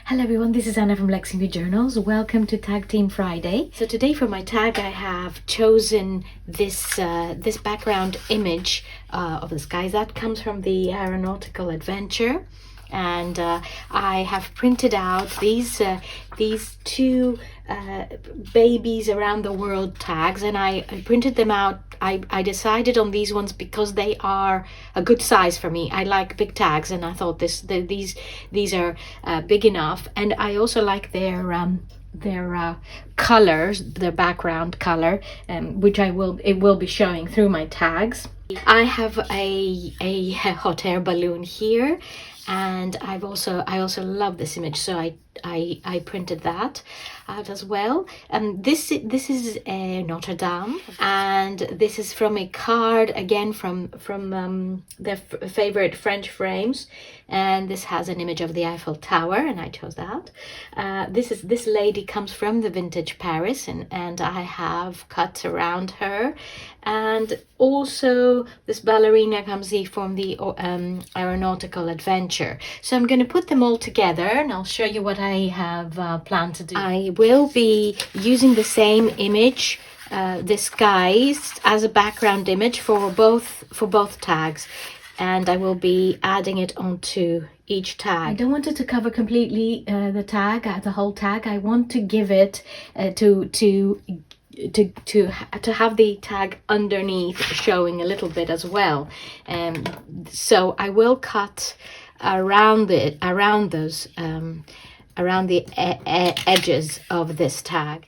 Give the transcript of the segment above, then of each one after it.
Hello everyone, this is Anna from Leximbue Journals. Welcome to Tag Team Friday. So today for my tag I have chosen this background image of the skies. That comes from the Aeronautical Adventure, and I have printed out these two babies around the world tags, and I printed them out. I decided on these ones because they are a good size for me. I like big tags, and I thought these are big enough, and I also like their colors, their background color, which it will be showing through my tags. I have a hot air balloon here, and I also love this image, so I printed that out as well. This is Notre Dame, and this is from a card again from their favorite French frames, and this has an image of the Eiffel Tower, and I chose that. This lady comes from the vintage Paris, and I have cut around her, and also this ballerina comes from the Aeronautical Adventure. So I'm going to put them all together, and I'll show you what I have planned to do. I will be using the same image, the skies, as a background image for both tags, and I will be adding it onto each tag. I don't want it to cover completely the whole tag. I want to give it to have the tag underneath showing a little bit as well, so I will cut around the edges of this tag.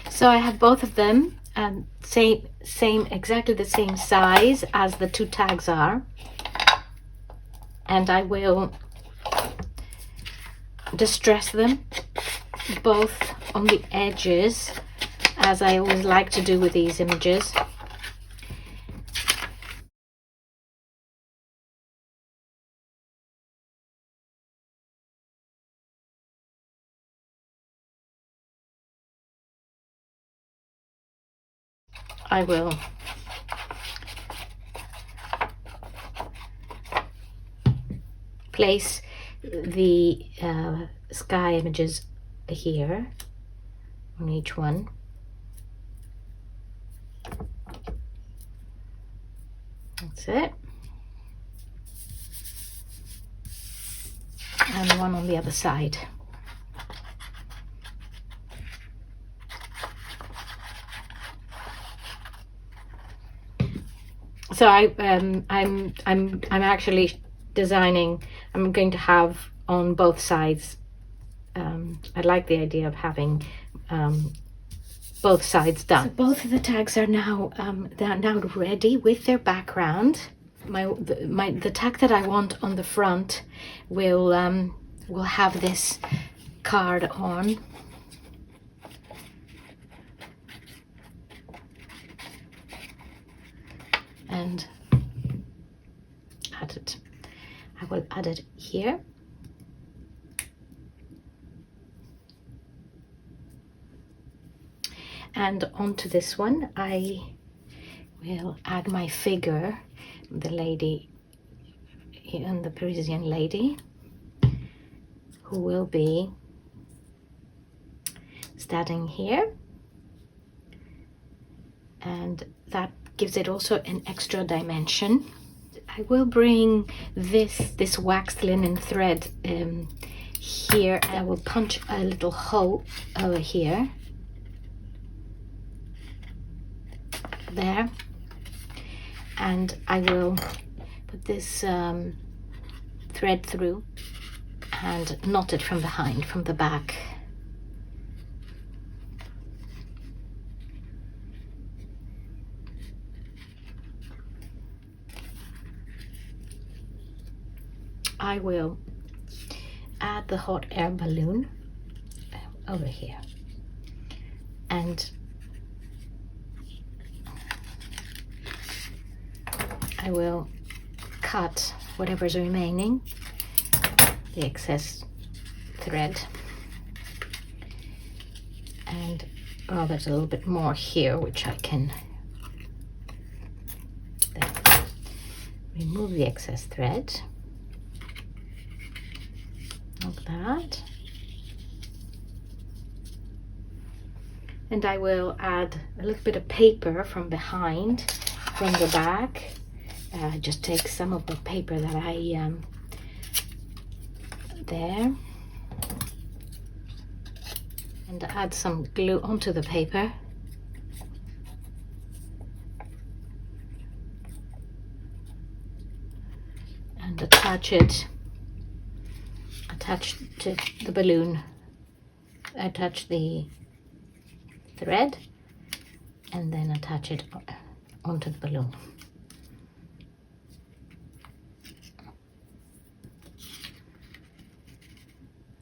So I have both of them exactly the same size as the two tags are, and I will distress them both on the edges, as I always like to do with these images. I will place the sky images here on each one. That's it. And one on the other side. So I'm actually designing. I'm going to have on both sides. I like the idea of having both sides done. So both of the tags are now they're now ready with their background. The tag that I want on the front will have this card on. And add it. I will add it here. And onto this one, I will add my figure, the lady, and the Parisian lady, who will be standing here, and that gives it also an extra dimension. I will bring this waxed linen thread here. I will punch a little hole over here, there, and I will put this thread through and knot it from behind, from the back. I will add the hot air balloon over here, and I will cut whatever's remaining, the excess thread, and there's a little bit more here which I can then remove the excess thread like that. And I will add a little bit of paper from behind, from the back. Just take some of the paper that I there, and add some glue onto the paper. And attach to the balloon, attach the thread, and then attach it onto the balloon.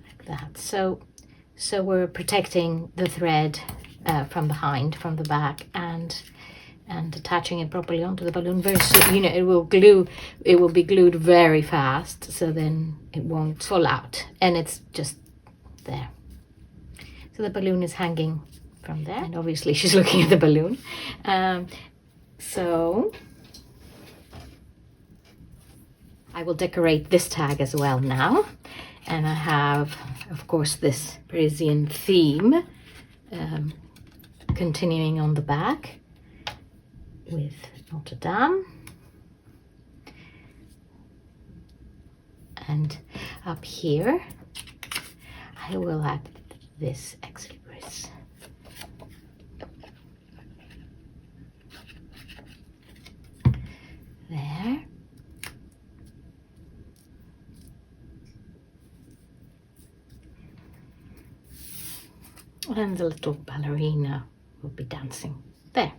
Like that. So we're protecting the thread from behind, from the back, and attaching it properly onto the balloon very soon. You know, it will be glued very fast, so then it won't fall out, and it's just there. So the balloon is hanging from there, and obviously she's looking at the balloon. So I will decorate this tag as well now, and I have, of course, this Parisian theme continuing on the back with Notre Dame, and up here I will add this ex libris. There. And the little ballerina will be dancing there.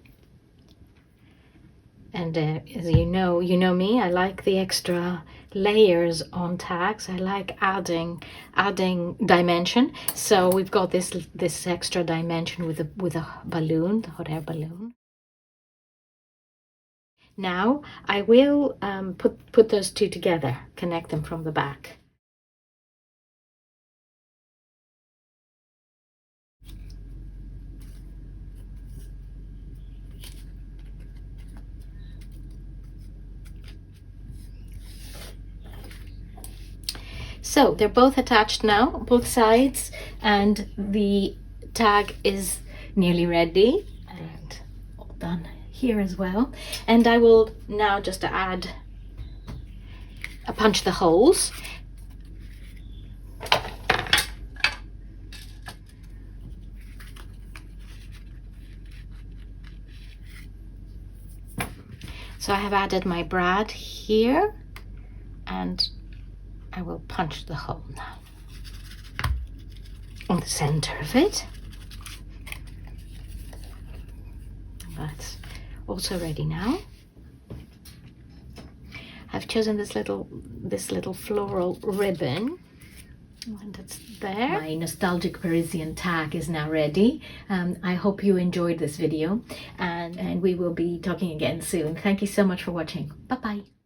And as you know me, I like the extra layers on tags. I like adding dimension. So we've got this extra dimension with a balloon, the hot air balloon. Now I will put those two together, connect them from the back. So they're both attached now, both sides, and the tag is nearly ready, and all done here as well. And I will now just punch the holes. So I have added my brad here, and I will punch the hole now on the center of it. That's also ready now. I've chosen this little floral ribbon, and it's there. My nostalgic Parisian tag is now ready. I hope you enjoyed this video, and we will be talking again soon. Thank you so much for watching. Bye bye.